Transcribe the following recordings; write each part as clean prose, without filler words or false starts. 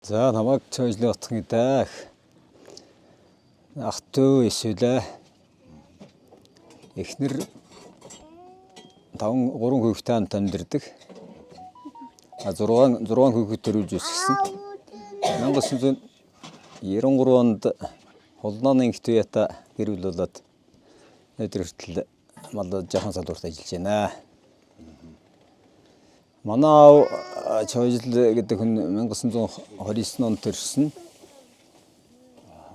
За намайг цоожлын утгын даа. Ах トゥ эсвэл эхнэр 3 хүүхэдтэй хамт амьдардаг. 6 хүүхэд төрүүлж өсгсөн. 1993 онд холнооны инхтуята гэр бүл болоод өдөр хүртэл мал жахан салбарт ажиллаж байна. Манай аав цоожл гэдэг хүн 1929 онд төрсөн.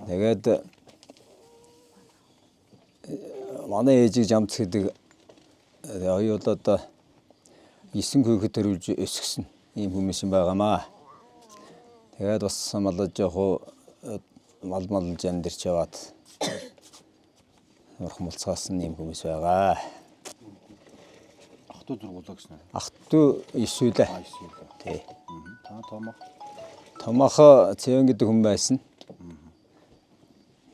Тэгээд манай ээжийг жамц гэдэг оюулаад 9 хүүхэд төрүүлж өсгсөн ийм хүмүүс юм байгаамаа. Тэгээд бас малж жоох мал амьдарч яваад урхан болцгаасан ийм хүмүүс байгаа. Ах トゥ зургуулаа гэсэн үү? Ах トゥ эсвэл. Тий. Та томох. Томох Цэвэн гэдэг хүн байсан.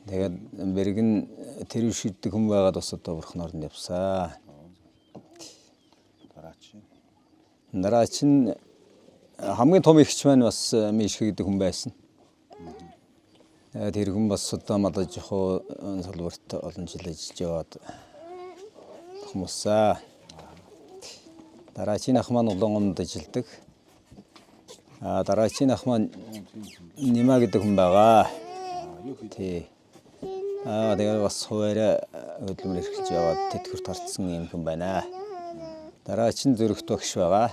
Тэгээд бэргэн тэр шиддэг хүн байгаад бас одоо бурхан орнд явсаа. Дараа чинь хамгийн том ихч маань бас Мишх гэдэг хүн байсан. Тэр хүн бас одоо малж жоох салбарт олон жил ажиллаж яваад хүмүүсаа. Дараагийн ах маань Улаангомд ажилладаг. Дараагийн ах маань Нима гэдэг хүн байгаа. Тий. Тэгээд бас хуваараа хөдөлмөр эрхэлж яваад тэтгэврт харцсан юм хүн байна. Дараагийн Зүрхт багш байгаа.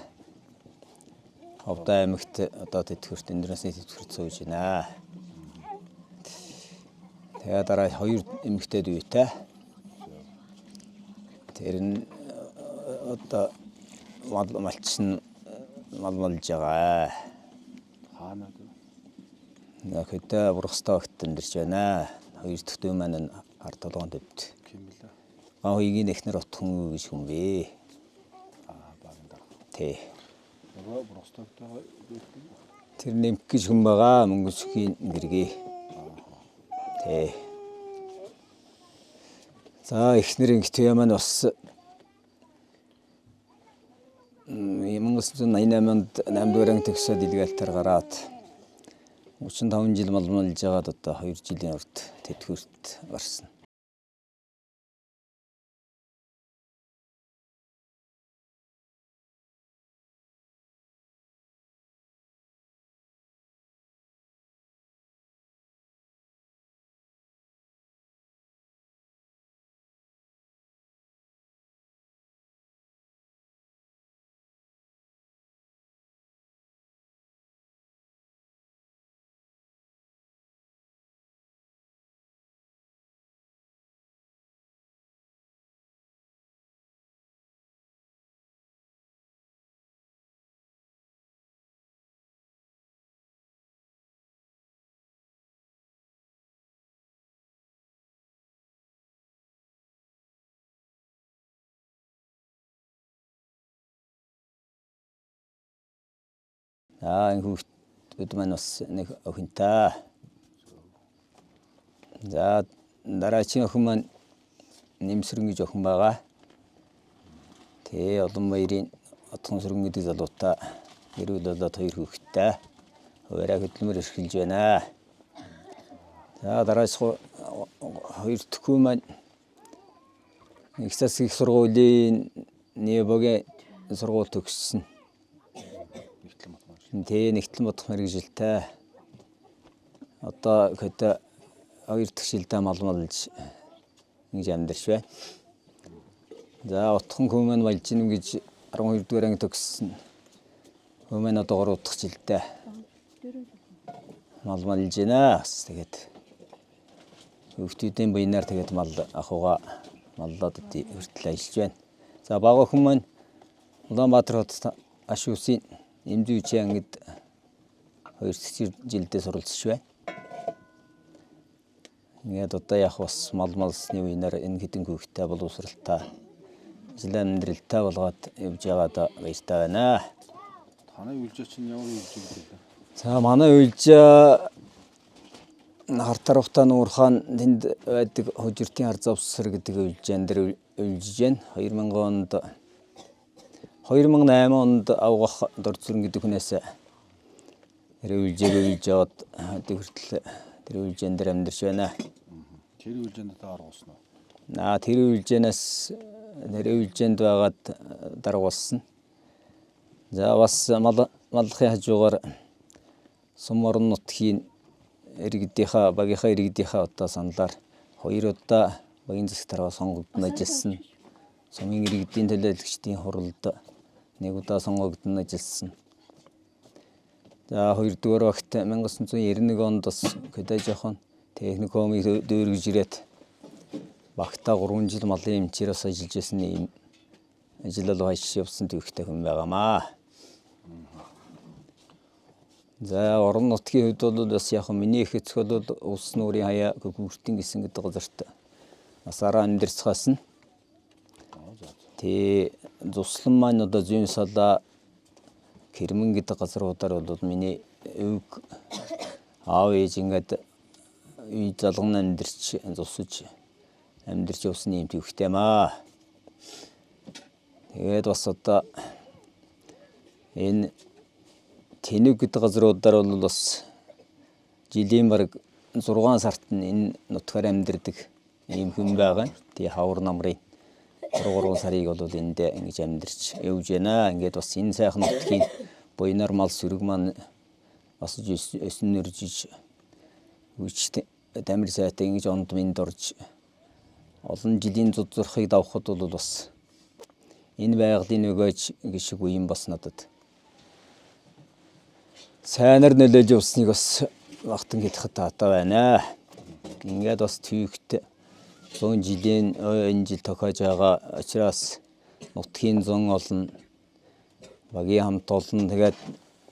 Ховдоо аймагт одоо тэтгэврт Индонезийн тэтгэврт сууж байна. Тэгээд дараа 2 эмэгтэй дүүтэй. Тэр нь одоо малчин малж байгаа. Хаанаа вэ? Нэхэд Бургастагт амьдарч байна. 2 дахь дүү маань ард толгоонд өвд. Ким бэлээ? Аагийн эхнэр отхон гэж хүн бэ. Багнда. Тий. Нөгөө Бургастагтай байдаг. Тэр нэмх гэж хүн байгаа. Мөнгөсгийн гэргээ. Тий. За эхнэр инхтуя маань бас 1988 онд 8 дугаар анги төгсөөд илгээлтээр гараад 35 жил малж байгаад одоо 2 жилийн урд тэтгэврт гарсан. Энэ хүүхдүүд маань бас нэг охинтой. За дараагийн охин маань Нэмсрэн гэж охин байгаа. Тэ олон баярын Отхон сүрэн гэдэг залуутай гэр бүл болоод 2 хүүхэдтэй. Хуваараа хөдөлмөр эрхэлж байна. За дараагаас 2 дахь хүү маань их засгийн сургуулийн Небогийн сургууль төгссөн. Тэ нэгтлэн бодох мэргэжилтэй. Одоо хэд 2 дахь жилдээ малж ингэж амьдарч байна. За утхан хүү маань Балжин гэж 12 дугаар анги төгссөн. Хүү маань одоо 3 дахь жилдээ малж байна. Тэгээд хүүхдүүдийн буйнаар тэгээд мал ахуйгаа маллаад хүртэл ажиллаж байна. За бага хүн маань Улаанбаатар хот аш үсийн Эмзүүчийн ангид 2 дахь жилдээ суралцж байна. Ингээд одоо яг бас малсны үеэр энэ хэдэн хүүхэдтэй боловсралтай ажил амьдралтай болгоод явж байгаад баяртай байна. Танай үйлжээ чинь ямар үйлжээ гэдэг вэ? За манай үйлжээ Хартарвтаа Нуурхаан тэнд байдаг хожиртын хар завсар гэдэг үйлжээн дээр үйлжиж байна. 2008 онд авгах Дорцүрэн гэдэг хүнээс Тэр үлжээг жоод одоо хүртэл тэр үлжэн дээр амьдарч байна. Тэр үлжээнд даргуулсан уу? Тэр үлжэнээс тэр үлжэнд байгаад даргуулсан. За бас маллахын хажуугаар Сум орон нутгийн багийнхаа иргэдийнхаа одоо саналаар 2 удаа багийн засаг дарга сонгогдсон ажилласан. Сумын иргэдийн төлөөлөгчдийн хуралд 1 удаа сонгогдсон ажилласан. За 2-р багт 1991 онд бас хөдөө жоохон техникумыг дөөргөж ирээд багтаа 3 жил малын эмчээр бас ажиллаж байсан ийм ажил алга явсан төвхтэй хүн байгаамаа. За орон нутгийн хувьд бол бас яг миний их эцэг бол улс нуурын хаяа Гүгүртэн гэсэн гэдэг газарт насаараа амьдарцгаасан нь. Тэ Зуслан маань одоо Зүүн Салаа Кэрмэн гэдэг газруудаар бол миний өвг аав ээж ингээд үй залган амьдарч зусж амьдарч явсан юм төвхтэй маа. Тэгээд бас одоо энэ Тэнэг гэдэг газруудаар бол бас жилийн бараг 6 сард энэ нутгаар амьдардаг ийм хүн байгаа. Тэгээ хавар намрын 3 сарыг бол энд ингэж амьдарч явж байна. Ингээд бас энэ сайхан нутгийн буйнаар мал сүрэг маань бас өснөржиж үчтэй тамир сайтай ингэж онд минд орж олон жилийн зузурхыг давхад бол бас энэ байгалийн нөгөөж гişиг үеийн бас надад сайнаар нөлөөлж явсныг бас багтан хэлэхэд таатай байна. Ингээд бас төвхт 100 жилийн энэ жил тохиож байгаа учраас нутгийн зун олон багийн хамт олон тэгээд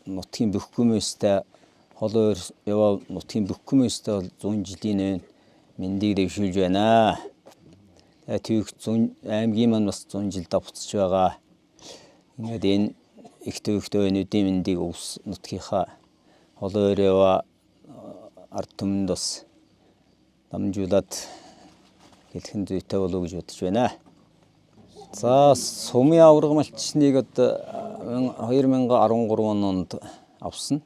нутгийн бүх хүмүүстэй холоор яваа нутгийн бүх хүмүүстэй 100 жилийн мэндийг дэвшүүлж байна. Тэгээд төвхт аймгийн маань бас 100 жил давцж байгаа. Ингээд энэ их төвхт өнөдийн мэндийг өвс нутгийнхаа холоор яваа ард түмэнд бас дамжуулаад хэлхэн зүйтэй болов гэж бодож байна. За сумын аварга малчныг одоо 2013 онд авсан.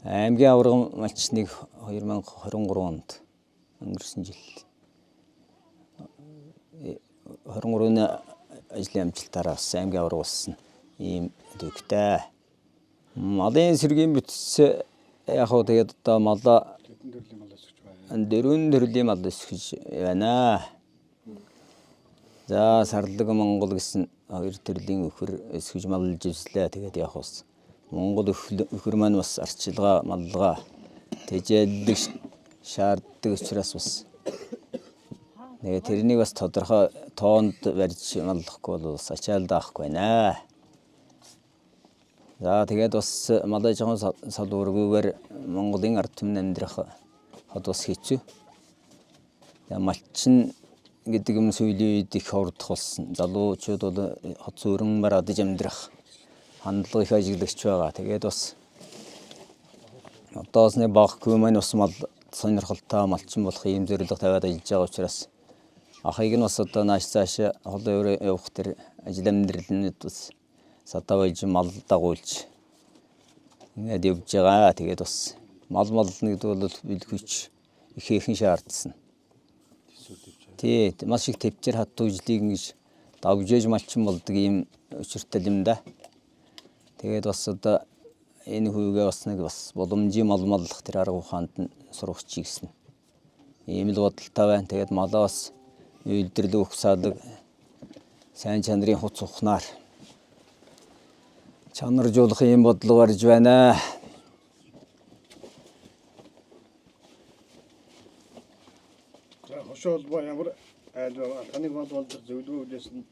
Аймгийн аварга малчныг 2023 онд өнгөрсөн жил 23-ны ажлын амжилтаараа бас аймгийн аварга болсон ийм төвхтэй. Малын сэргийн бүтц яг хөө тэгээд одоо малаа 4 төрлийн мал өсгөж байна. За Сарлаг Монгол гэсэн 2 төрлийн өхөр өсгөж малж ивслээ. Тэгээд яг бас Монгол өхөр маань бас арчилгаа маллага тэжээллэг шаарддаг учраас бас тэгээд тэрнийг бас тодорхой тоонд барьж маллахгүй бол бас ачаал даахгүй байна. За тэгээд бас малаа жоохон салуургүйгээр Монголын ард түмэн амьдрах хад бас хэцүү. Малчин гэдэг юм сүүлийн үед их хурдх болсон. Залуучууд бол хот зөөрөн барадж амьдрах хандлага их ажиглагч байгаа. Тэгээд бас одоосны баггүй маань бас мал сонирхолтой малчин болох ийм зорилго тавиад ажиллаж байгаа учраас ахыг нь бас одоо нааш цааш холоо явах тэр ажил амьдралд бас садаа болж мал дагуулж ингээд явж байгаа. Тэгээд бас мал нэг бол бэлгүйч ихээхэн шаардсан. Тий, маш их төвчээр хат төвжлийг ингэж давжээж малчин болдог ийм учиртай юм да. Тэгээд бас одоо энэ хүүгээ бас нэг бас боломжийн мал маллах тэр арга ухаанд нь сургахчий гэсэн. Ийм л бодолтой байна. Тэгээд малаа бас үйлдвэрлэх ухсаадаг сайн чанарын хуц ухнаар чанаржуулах ийм бодлого барьж байна. За хошоо холбоо ямар айл байгаа? Таныг мал болдог зөвлөгөө өгсөн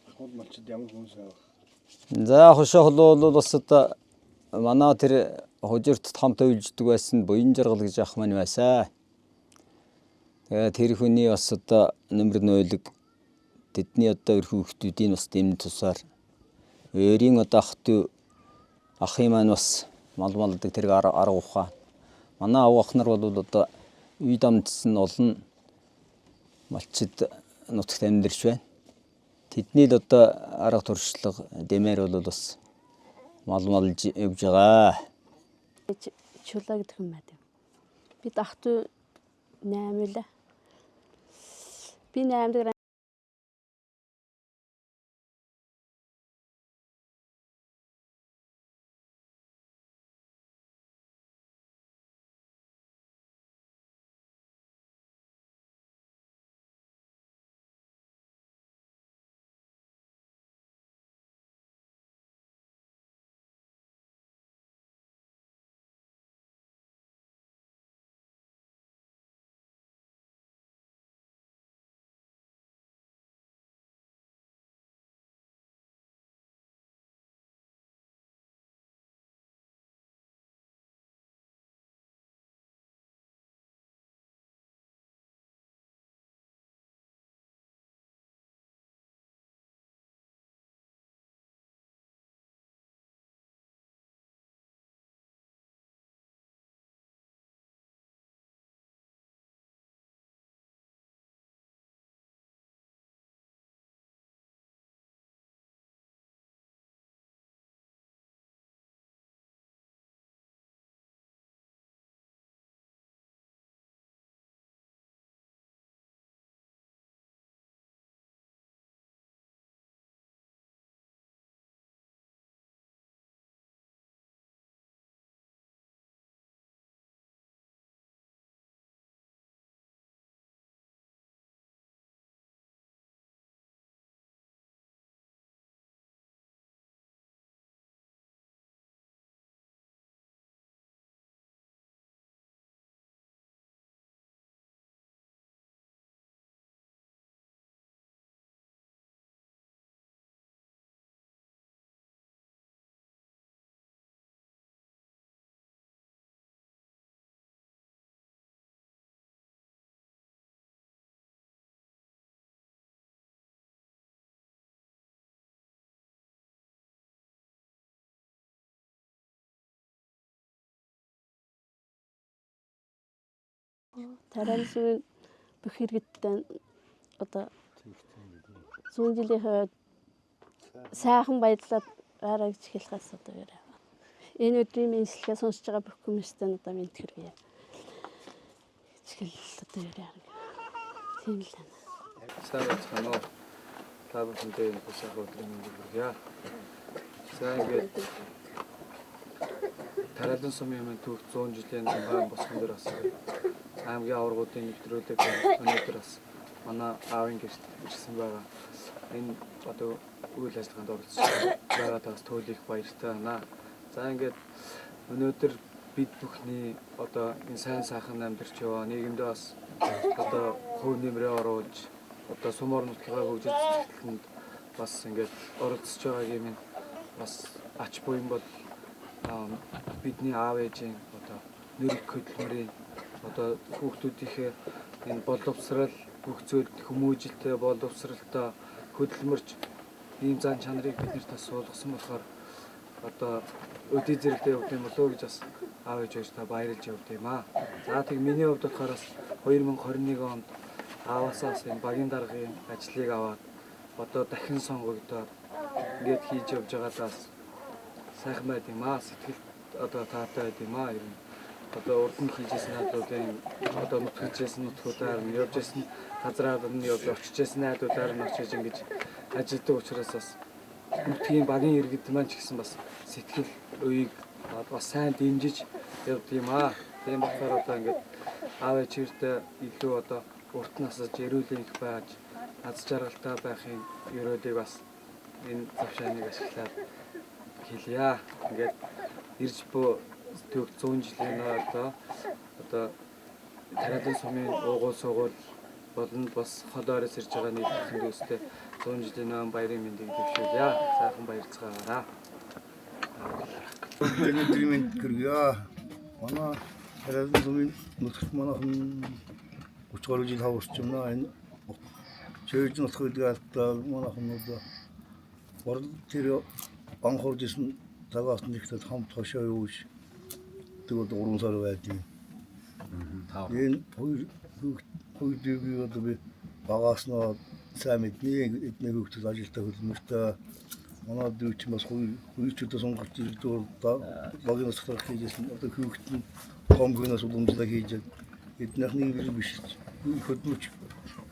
ахуул малчид ямар хүмүүс байгаа? За хошоо холбоо бол бас одоо манай тэр хожирт хамт үйлждэг байсан буян жаргал гэж ах маань байсан. Тэгээд тэр хүний бас одоо нөмөр нойлог тэдний одоо өр хүүхдүүдийн бас дэм тусаар өөрийн одоо ахын маань бас мал малдаг тэр арга ухаан. Манай авах нар бол одоо үй дамжсан олон малчид нутагт амьдарч байна. Тэдний л одоо арга туршлага дэмээр бол бас малмалж явж байгаа. Чулаа гэдэг юм байна. Би ах トゥ 8 л. Би 8 дахь тариалсан бүх иргэдтэй одоо 100 жилийн хойд сайхан баярлаад гараа гэж хэлхээс одоо яриа. Энэ өдрийн мэдлэгээ сонсож байгаа бүх хүмүүстээ одоо мэд хүргэе. Чихэл одоо яриа. Тийм л байна. Сайн байна уу? Та бүхэндээ энэ босоо өдрийн мэндийг хүргье. За ингээд тариалан сумын өмнө түүх 100 жилийн зам босгон дээр бас аймгийн аваргуудын нэвтрүүлэг өнөөдөр бас манай аавын гэрт ирсэн байгаа. Энэ одоо үйл ажиллагаанд оролцож байгаа тас туйлыг баяртай байна. За ингээд өнөөдөр бид бүхний одоо энэ сайн сайхан амьдарч яваа нийгэмдээ бас одоо хувь нэмрээ оруулж одоо сумор нутгийнхаа хөгжил цэцгэлтэнд бас ингээд оролцож байгааг юм бас ач буян бол бидний аав ээжийн одоо нэрийг хөдөлмөрийн одоо хүүхдүүдийнхээ энэ боловсрал бүх зүйлд хүмүүжилтэй боловсралтай хөдөлмөрч ийм зан чанарыг биднэрт бас суулгасан болохоор одоо өдий зэрэгтэй явд юм болоо гэж бас аав ээж та баярлж явд юм аа. За тэг миний хувьд болохоор бас 2021 онд ааваасаа энэ багийн даргын ажлыг аваад одоо дахин сонгогдоод ингээд хийж явж байгаадаас сайхан байд юм аа. Сэтгэл одоо таатай байд юм аа. Одоо урд нь хийжсэн найдуудын одоо нутгижсэн нутгуудаар нь явж исэн газраар нь явж очижсэн найдуудаар нь очиж ингэж ажилладаг учраас бас нутгийн багийн иргэд маань ч гэсэн бас сэтгэл үеийг бас сайн дэмжиж явд юм аа. Тийм болохоор одоо ингээд аав ээжтэй илүү одоо урт насаж эрүүл их байж аз жаргалтай байхын ерөөдийг бас энэ завшааныг ашиглаад хэлье. Ингээд ирж буй түүх 100 жилийн одоо тариалан сумын уугуул сугуул болон бас холоорос ирж байгаа нийт хүмүүстээ 100 жилийн ном баярын мэндийг дэвшүүлье. Сайхан баярцгаараа. Өдрийн мэнд хүргье. Манай тариалан сумын нутагт манайхан 30 гаруй жил хаварч байна. Энэ чөйж нутгийг алдаа манайхан одоо борд тэр анхорж исэн цагаас нэгтэл хамт хошоо юуш тэгвэл 3 сар байдیں۔ Энэ хоёрыг одоо би багаас нь сайн мэдний эдний хөвгтөд ажилтаа хөлмөртөө манай дүүч бас хуйчудаа сонгогч ирдээр багын асрах хийжсэн одоо хүүхдэн комгоноос уламжлаа хийж эднэрний бил биш хөдөлж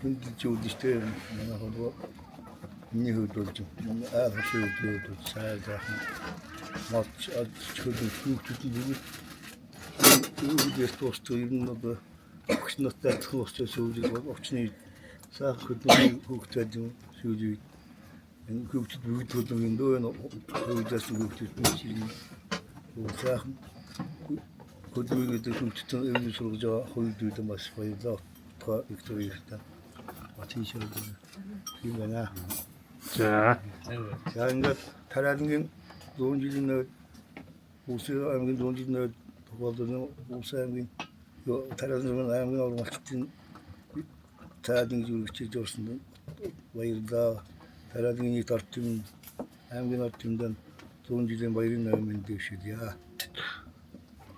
хүндэлж үүдтэй манай хоо миний хөдөлж аа хөдөлж сайжрах матч хөдөлж хүүхдүүд үүдээс тустай юм одоо огчноттой тохиолдсон сүүжил огчны сайхан хөдөлгөөний хүүхдүүд юм сүүжил энэ хүүхдүүд бүгд хөдөлгөөний дөө үүдээс хүүхдүүд мичил сайхан хөдөлгөөний хүүхдүүд энэ сургаж байгаа хүүхдүүд маш баярлалаа та Викториатай батийшээ юм байна. За. За ингээд тараадын 100 жилийн өмнө Улсын аймгийн 100 жилийн өмнө тогтоолдсон Улсын аймгийн тараадын аймгийн урлагчдын тараадын жүргэж явсан баярлалаа. Тараадын нийт ардын аймгийн ардын 100 жилийн баярын намын дэвшилье.